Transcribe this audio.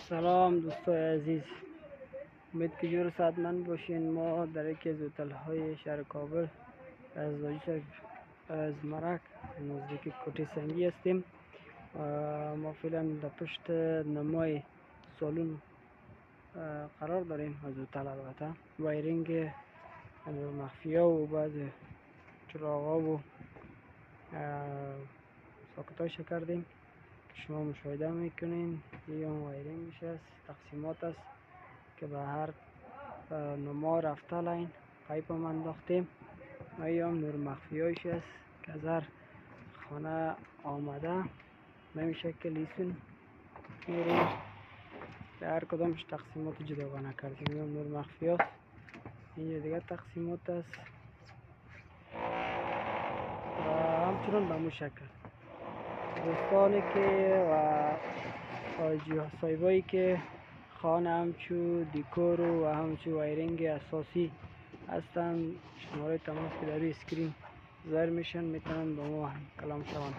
سلام دوستای عزیز، امید که جور سعادتمند باشین. ما در یکی از هتل های شهر کابل از مرک نزدیک کوټه سنگی هستیم. ما فعلا در پشت نمای سالون قرار داریم از هتل. البته وایرینگ مخفی ها و بعض چراغ ها و ساکتاش کردیم که شما مشاهده میکنین. این وایرینگش است، تقسیمات است که به هر نما رفته لاین پایپ هم انداختیم. این هم نور مخفی هایش است که از هر خانه آمده به این شکل ایسون میریم. هر کدامش تقسیمات جداگانه کردیم. این هم نور مخفی هاست، اینجا دیگه تقسیمات است و همچنان به همون شکل. دوستانی که و صاحبایی که خانه همچو دیکور و همچو وایرینگ اساسی هستند، شماره تماس که در روی اسکرین ظاهر میشن میتونن با ما کلام شوند.